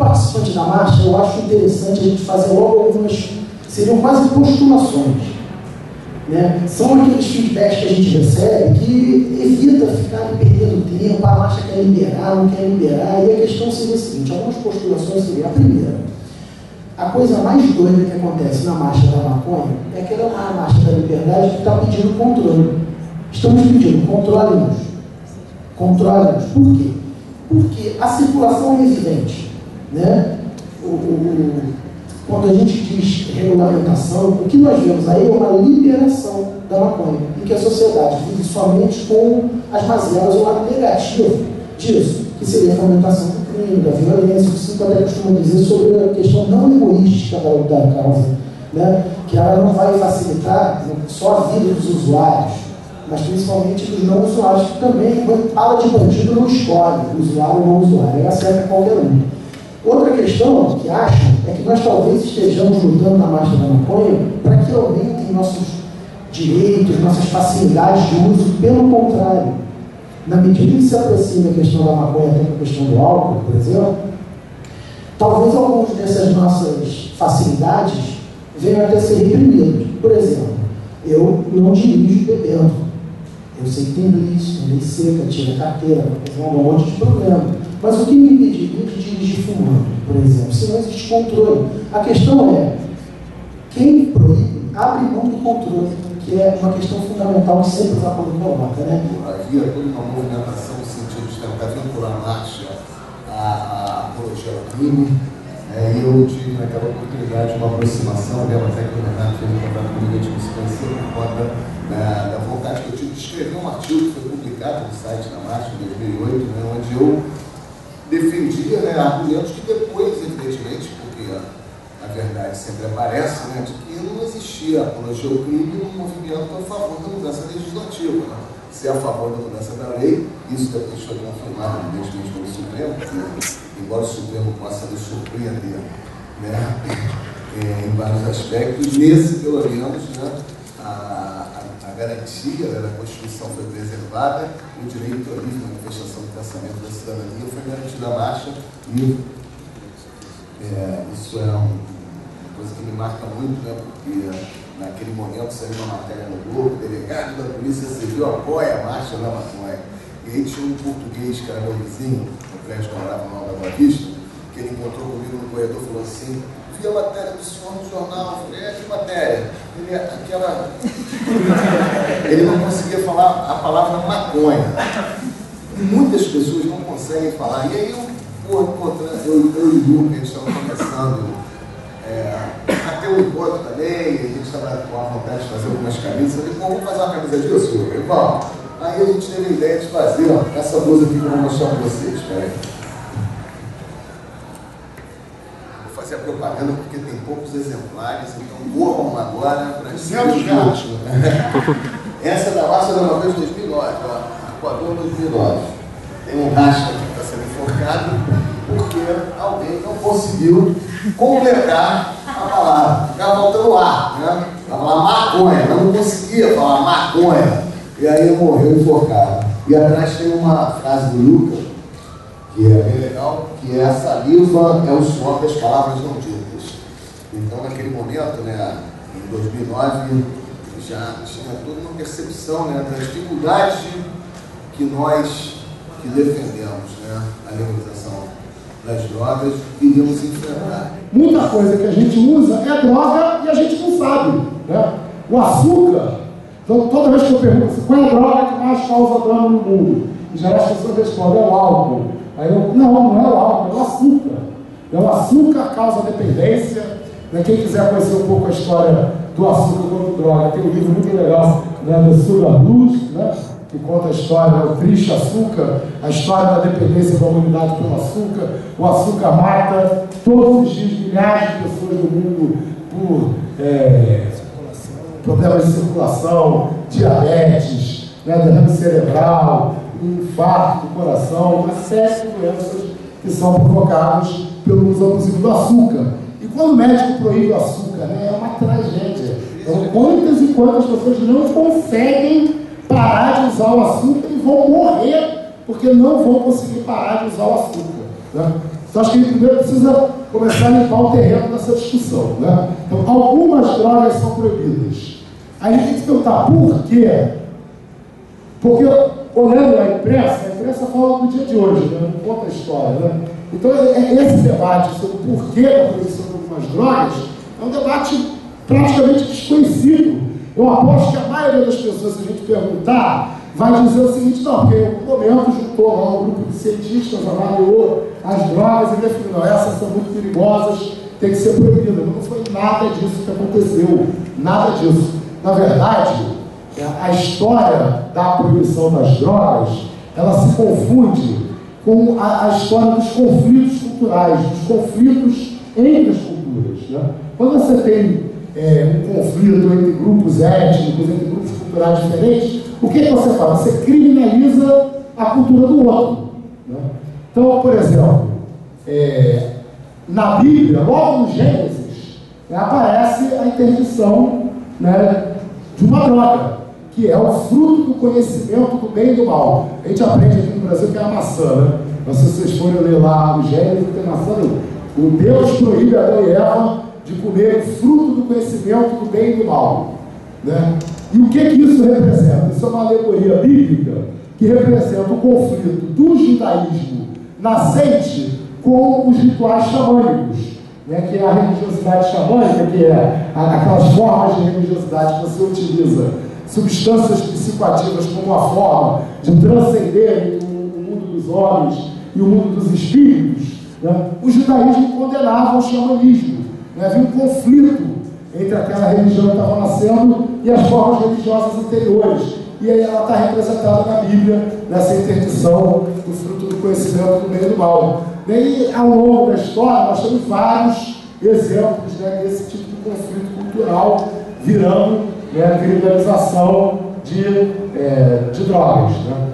participante da marcha, eu acho interessante a gente fazer logo algumas, seriam quase postulações. Né? São aqueles feedbacks que a gente recebe que evita ficar perdendo tempo, a marcha quer liberar, não quer liberar, e a questão seria a seguinte, algumas postulações seriam: a primeira, a coisa mais doida que acontece na marcha da maconha é aquela marcha da liberdade que está pedindo controle. Estamos pedindo, controle-nos. Controle-nos. Por quê? Porque a circulação é evidente. Né? Quando a gente diz regulamentação, o que nós vemos aí é uma liberação da maconha, em que a sociedade vive somente com as mazelas, o lado negativo disso, que seria a fomentação do crime, da violência, o que se até costuma dizer sobre a questão não egoística da causa, né? Que ela não vai facilitar só a vida dos usuários, mas principalmente dos não usuários, que também, fala de bandido, não escolhe, usuário ou não usuário, ela serve a qualquer um. Outra questão que acham é que nós talvez estejamos lutando na marcha da maconha para que aumentem nossos direitos, nossas facilidades de uso. Pelo contrário, na medida que se aproxima a questão da maconha até com a questão do álcool, por exemplo, talvez algumas dessas nossas facilidades venham até ser reprimidas. Por exemplo, eu não dirijo bebendo. Eu sei que tem blitz, tem lei seca, tira carteira, um monte de problema. Mas o que me impediria de dirigir fumando, por exemplo, se não existe controle? A questão é, quem proíbe, abre mão do controle, que é uma questão fundamental que sempre o Vapor coloca, né? Havia toda uma movimentação no sentido de tentar vincular a marcha à apologia ao crime, e eu tive naquela oportunidade uma aproximação, até que o Renato fez um contato comigo, a gente se conheceu por conta da vontade que eu tive de escrever um artigo que foi publicado no site da marcha em 2008, né, onde eu defendia, né, argumentos que depois, evidentemente, porque a verdade sempre aparece, né, de que não existia apologia ao crime num movimento a favor da mudança legislativa. Né? Se é a favor da mudança da lei, isso depois foi confirmado, evidentemente, pelo Supremo, embora o Supremo possa nos surpreender, né, em vários aspectos, nesse, pelo menos, né, a garantia, né, da Constituição foi preservada, o direito à livre manifestação do pensamento da cidadania foi garantido à marcha, e isso é uma coisa que me marca muito, né, porque naquele momento saiu uma matéria no Globo, o delegado da Polícia Civil apoia a marcha da maconha. E aí tinha um português, que era meu vizinho, no prédio que eu morava no Alto da Boa Vista, que ele encontrou comigo no corredor e falou assim: vi a matéria do senhor no jornal. Eu falei: que matéria? Ele não conseguia falar a palavra maconha. E muitas pessoas não conseguem falar. E aí eu e o Lu, que a gente estava conversando, até o encontro também, a gente estava com a vontade de fazer algumas camisas. Eu falei: vamos fazer uma camisa disso? Eu falei: vamos. Aí a gente teve a ideia de fazer essa blusa aqui que eu vou mostrar para vocês. Espera aí. Vou fazer a propaganda porque tem poucos exemplares, então corram agora para dizer gatos. Essa é da marcha da Maconha de 2009, Equador 2009. Tem um rasca que está sendo enforcado porque alguém não conseguiu completar a palavra. Ficava faltando ar, né? Para falar maconha, não conseguia falar maconha. E aí morreu enforcado. E atrás tem uma frase do Lucas, que é bem legal, que é: a saliva é o suor das palavras não ditas. Então, naquele momento, né, em 2009, já tinha toda uma percepção, né, das dificuldades que nós que defendemos, né, a legalização das drogas, iríamos enfrentar. Muita coisa que a gente usa é droga e a gente não sabe. Né? O açúcar. Então, toda vez que eu pergunto qual é a droga que mais causa dano no mundo, e já as pessoas respondem: é o álcool. Aí eu: não é o álcool, é o açúcar. É o açúcar causa dependência. Né? Quem quiser conhecer um pouco a história do açúcar como droga, tem um livro muito legal, né, do Sugar Blues, né, que conta a história, né, o triste açúcar, a história da dependência da humanidade pelo açúcar. O açúcar mata todos os dias milhares de pessoas do mundo por problemas de circulação, diabetes, né, derrame cerebral, infarto do coração, uma série de doenças que são provocadas pelo uso abusivo do açúcar. E quando o médico proíbe o açúcar, né, é uma tragédia. Então, quantas e quantas pessoas não conseguem parar de usar o açúcar e vão morrer porque não vão conseguir parar de usar o açúcar. Né? Então acho que a gente primeiro precisa começar a limpar o terreno dessa discussão, né? Então, algumas drogas são proibidas. Aí a gente tem que se perguntar por quê? Porque, olhando a imprensa fala do dia de hoje, né? Não conta a história, né? Então, esse debate sobre o porquê da proibição de algumas drogas é um debate praticamente desconhecido. Eu aposto que a maioria das pessoas, se a gente perguntar, vai dizer o seguinte: não, porque em algum momento juntou lá um grupo de cientistas, avaliou as drogas e definiu, não, essas são muito perigosas, tem que ser proibidas. Não foi nada disso que aconteceu, nada disso. Na verdade, a história da proibição das drogas, ela se confunde com a história dos conflitos culturais, dos conflitos entre as culturas, né? Quando você tem um conflito entre grupos étnicos, entre grupos culturais diferentes, o que você faz? Você criminaliza a cultura do outro, né? Então, por exemplo, na Bíblia, logo no Gênesis, aparece a interdição, né, de uma droga, que é o fruto do conhecimento do bem e do mal. A gente aprende aqui no Brasil que é a maçã, né? Mas se vocês forem ler lá o Gênesis, tem maçã, o Deus proíbe Adão e Eva de comer o fruto do conhecimento do bem e do mal, né? E o que isso representa? Isso é uma alegoria bíblica que representa o conflito do judaísmo nascente com os rituais xamânicos, né? Que é a religiosidade xamânica, que é aquelas formas de religiosidade que você utiliza substâncias psicoativas como uma forma de transcender o mundo dos homens e o mundo dos espíritos, né? O judaísmo condenava o xamanismo, né? Havia um conflito entre aquela religião que estava nascendo e as formas religiosas anteriores. E aí ela está representada na Bíblia, nessa interdição do fruto do conhecimento do bem e do mal. E ao longo da história, nós temos vários exemplos, né, desse tipo de conflito cultural virando, né, a criminalização de drogas, né?